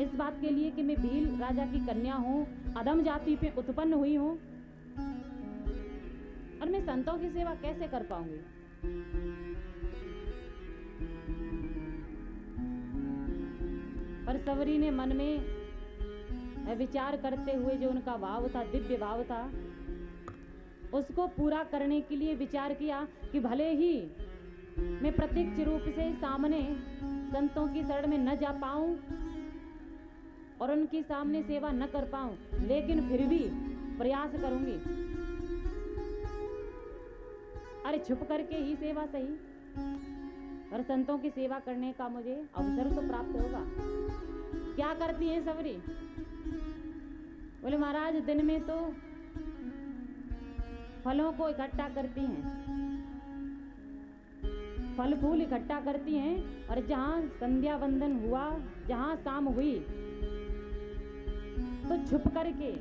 इस बात के लिए कि मैं भील राजा की कन्या हूँ, अधम जाति पे उत्पन्न हुई हूँ, और मैं संतों की सेवा कैसे कर पाऊंगी। पर सवरी ने मन में विचार करते हुए जो उनका भाव था, दिव्य भाव था, उसको पूरा करने के लिए विचार किया कि भले ही मैं प्रत्यक्ष रूप से सामने संतों की शरण में न जा पाऊं और उनकी सामने सेवा न कर पाऊं, लेकिन फिर भी प्रयास करूंगी। अरे छुप करके ही सेवा सही, पर संतों की सेवा करने का मुझे अवसर तो प्राप्त होगा। क्या करती हैं सवरी? बोले महाराज दिन में तो फलों को इकट्ठा करती हैं, फल फूल इकट्ठा करती हैं, और जहां संध्या वंदन हुआ, जहां शाम हुई, तो छुप करके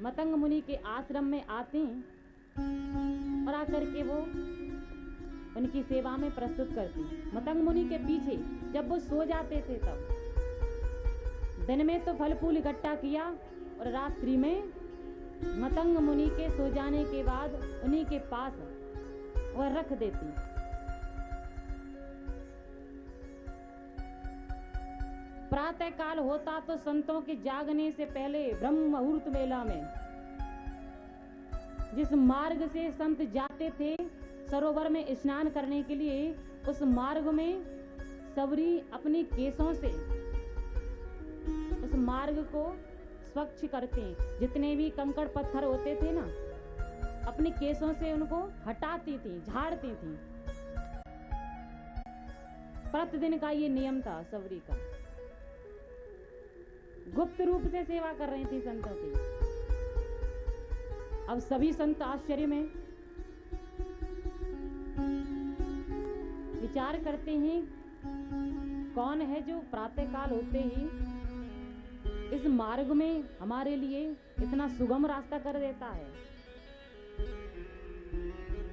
मतंग मुनि के आश्रम में आती और आकर के वो उनकी सेवा में प्रस्तुत करती। मतंग मुनि के पीछे जब वो सो जाते थे, तब दिन में तो फल फूल इकट्ठा किया, और रात्रि में मतंग मुनि के सो जाने के बाद उन्हीं के पास वह रख देती। प्रातः काल होता तो संतों के जागने से पहले ब्रह्म मुहूर्त वेला में जिस मार्ग से संत जाते थे सरोवर में स्नान करने के लिए, उस मार्ग में सवरी अपनी केसों से उस मार्ग को स्वच्छ करते हैं। जितने भी कंकड़ पत्थर होते थे ना, अपने केसों से उनको हटाती थी, झाड़ती थी। प्रतिदिन का ये नियम था सवरी का। गुप्त रूप से सेवा कर रही थी संतों की। अब सभी संत आश्चर्य में विचार करते हैं, कौन है जो प्रातः काल होते ही इस मार्ग में हमारे लिए इतना सुगम रास्ता कर देता है।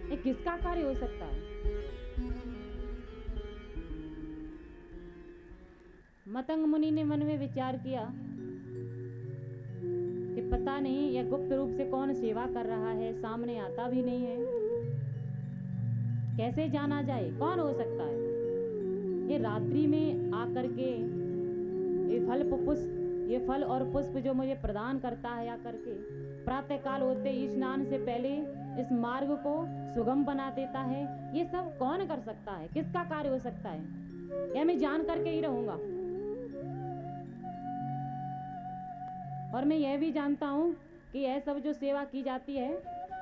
ये किसका कार्य हो सकता है? मतंग मुनि ने मन में विचार किया कि पता नहीं यह गुप्त रूप से कौन सेवा कर रहा है, सामने आता भी नहीं है, कैसे जाना जाए, कौन हो सकता है? ये रात्रि में आकर के ये फल और पुष्प जो मुझे प्रदान करता है आकर के, प्रातः काल होते ही स्नान से पहले इस मार्ग को सुगम बना देता है, ये सब कौन कर सकता है? किसका कार्य हो सकता है? यह मैं जान करके ही रहूंगा। और मैं यह भी जानता हूं कि यह सब जो सेवा की जाती है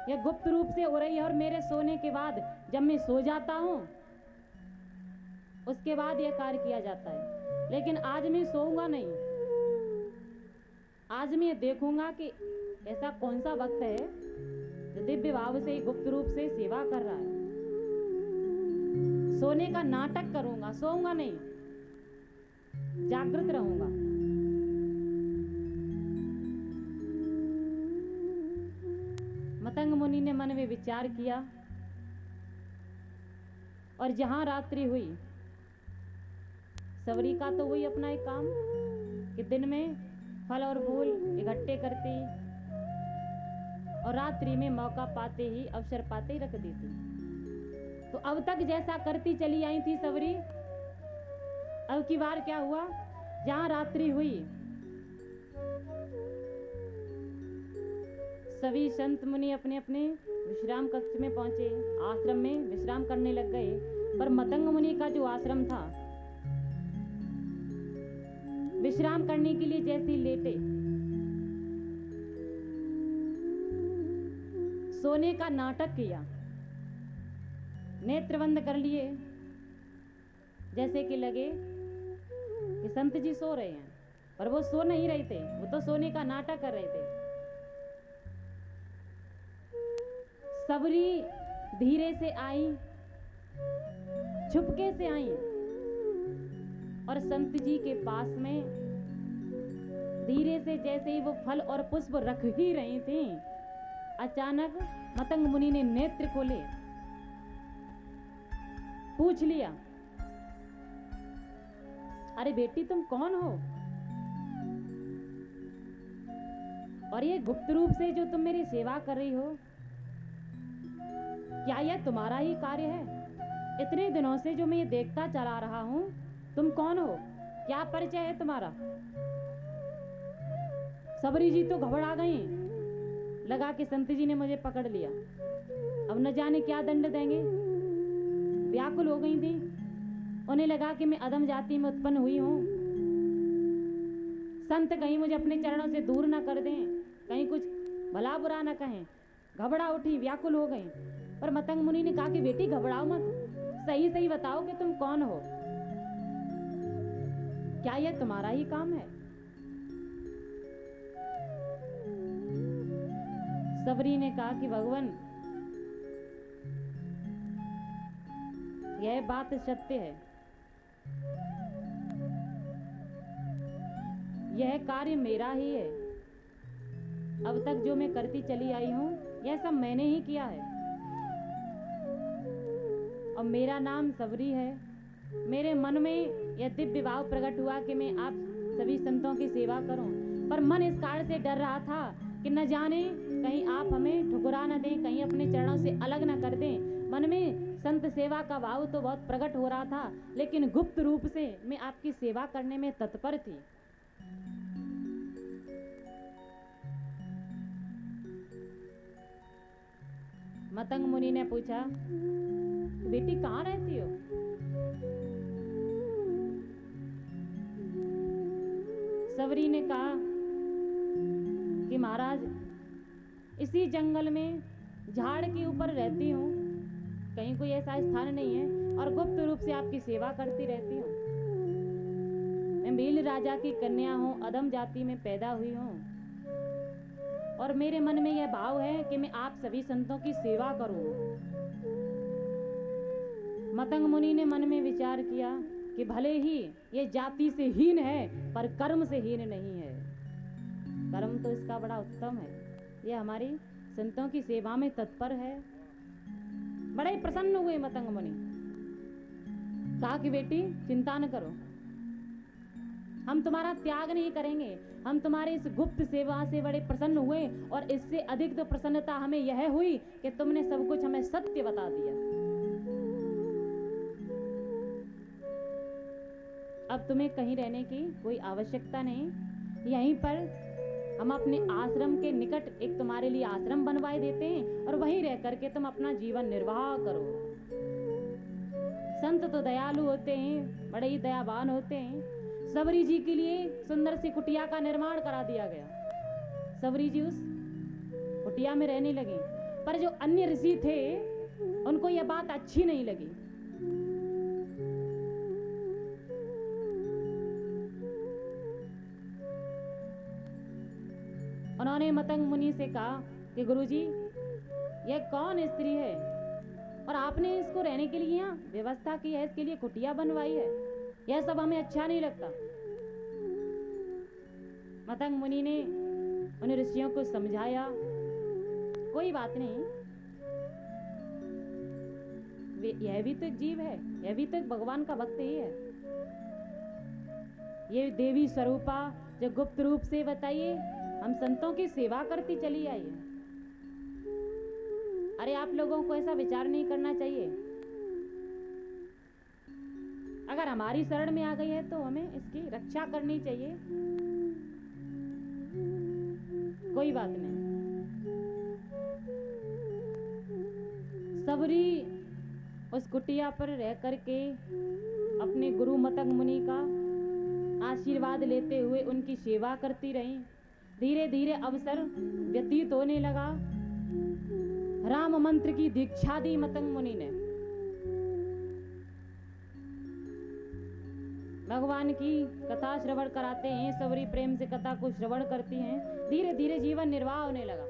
यह गुप्त रूप से हो रही है, और मेरे सोने के बाद जब मैं सो जाता हूं उसके बाद यह कार्य किया जाता है। लेकिन आज मैं सोऊंगा नहीं, आज मैं ये देखूंगा कि ऐसा कौन सा वक्त है जो दिव्य भाव से गुप्त रूप से सेवा कर रहा है। सोने का नाटक करूंगा, सोऊंगा नहीं, जागृत रहूंगा। मतंग मुनि ने मन में विचार किया, और जहां रात्रि हुई, सवरी का तो वही अपना एक काम कि दिन में फल और फूल इकट्ठे करती और रात्रि में मौका पाते ही, अवसर पाते ही रख देती। तो अब तक जैसा करती चली आई थी सवरी, अब की बार क्या हुआ, जहां रात्रि हुई सभी संत मुनि अपने अपने विश्राम कक्ष में पहुंचे, आश्रम में विश्राम करने लग गए। पर मतंग मुनि का जो आश्रम था, विश्राम करने के लिए जैसे लेटे, सोने का नाटक किया, नेत्र बंद कर लिए, जैसे कि लगे कि संत जी सो रहे हैं, पर वो सो नहीं रहे थे, वो तो सोने का नाटक कर रहे थे। सबरी धीरे से आई, छुपके से आई, और संत जी के पास में धीरे से जैसे ही वो फल और पुष्प रख ही रही थी, अचानक मतंग मुनि ने नेत्र खोले, पूछ लिया अरे बेटी तुम कौन हो, और ये गुप्त रूप से जो तुम मेरी सेवा कर रही हो, क्या यह तुम्हारा ही कार्य है? इतने दिनों से जो मैं ये देखता चला रहा हूं, तुम कौन हो, क्या परिचय है तुम्हारा? सबरी जी तो घबरा गई, लगा कि संत जी ने मुझे पकड़ लिया, अब न जाने क्या दंड देंगे। व्याकुल हो गई थी, उन्हें लगा कि मैं अधम जाति में उत्पन्न हुई हूं, संत कहीं मुझे अपने चरणों से दूर ना कर दें, कहीं कुछ भला बुरा ना कहें। घबरा उठी, व्याकुल हो गई। पर मतंग मुनि ने कहा कि बेटी घबराओ मत, सही सही बताओ कि तुम कौन हो, क्या यह तुम्हारा ही काम है? सबरी ने कहा कि भगवान, यह बात सत्य है, यह कार्य मेरा ही है। अब तक जो मैं करती चली आई हूं, यह सब मैंने ही किया है, और मेरा नाम सबरी है। मेरे मन में यह दिव्य भाव प्रकट हुआ कि मैं आप सभी संतों की सेवा करूं, पर मन इस कारण से डर रहा था कि न जाने कहीं आप हमें ठुकरा न दें, कहीं अपने चरणों से अलग न कर दें। मन में संत सेवा का भाव तो बहुत प्रकट हो रहा था, लेकिन गुप्त रूप से मैं आपकी सेवा करने में तत्पर थी। मतंग मुनि ने पूछा, बेटी कहाँ रहती हो? सबरी ने कहा कि महाराज, इसी जंगल में झाड़ के ऊपर रहती हूँ, कहीं कोई ऐसा स्थान नहीं है, और गुप्त रूप से आपकी सेवा करती रहती हूँ। मैं भील राजा की कन्या हूँ, अधम जाति में पैदा हुई हूँ, और मेरे मन में यह भाव है कि मैं आप सभी संतों की सेवा करूं। मतंग मुनि ने मन में विचार किया कि भले ही ये जाति से हीन है, पर कर्म से हीन नहीं है। कर्म तो इसका बड़ा उत्तम है, ये हमारी संतों की सेवा में तत्पर है। बड़े ही प्रसन्न हुए मतंग मुनि, कहा कि बेटी चिंता न करो, हम तुम्हारा त्याग नहीं करेंगे, हम तुम्हारे इस गुप्त सेवा से बड़े प्रसन्न हुए, और इससे अधिक तो प्रसन्नता हमें यह हुई कि तुमने सब कुछ हमें सत्य बता दिया। अब तुम्हें कहीं रहने की कोई आवश्यकता नहीं, यहीं पर हम अपने आश्रम के निकट एक तुम्हारे लिए आश्रम बनवाए देते हैं, और वहीं रह करके तुम अपना जीवन निर्वाह करो। संत तो दयालु होते हैं, बड़े ही दयावान होते हैं। सबरी जी के लिए सुंदर सी कुटिया का निर्माण करा दिया गया। सबरी जी उस कुटिया में रहने लगे, पर जो अन्य ऋषि थे उनको यह बात अच्छी नहीं लगी। उन्होंने मतंग मुनि से कहा कि गुरुजी, यह कौन स्त्री है, और आपने इसको रहने के लिए यहाँ व्यवस्था की है, इसके लिए कुटिया बनवाई है, यह सब हमें अच्छा नहीं लगता। मतंग मुनि ने उन ऋषियों को समझाया, कोई बात नहीं, यह भी तो एक जीव है, यह भी तो एक भगवान का भक्त ही है। ये देवी स्वरूपा जो गुप्त रूप से बताइए हम संतों की सेवा करती चली आई है। अरे आप लोगों को ऐसा विचार नहीं करना चाहिए, अगर हमारी शरण में आ गई है तो हमें इसकी रक्षा करनी चाहिए। कोई बात नहीं। सबरी उस कुटिया पर रह करके अपने गुरु मतंग मुनि का आशीर्वाद लेते हुए उनकी सेवा करती रही। धीरे धीरे अवसर व्यतीत होने लगा। राम मंत्र की दीक्षा दी मतंग मुनि ने। भगवान की कथा श्रवण कराते हैं, सबरी प्रेम से कथा को श्रवण करती हैं। धीरे धीरे जीवन निर्वाह होने लगा।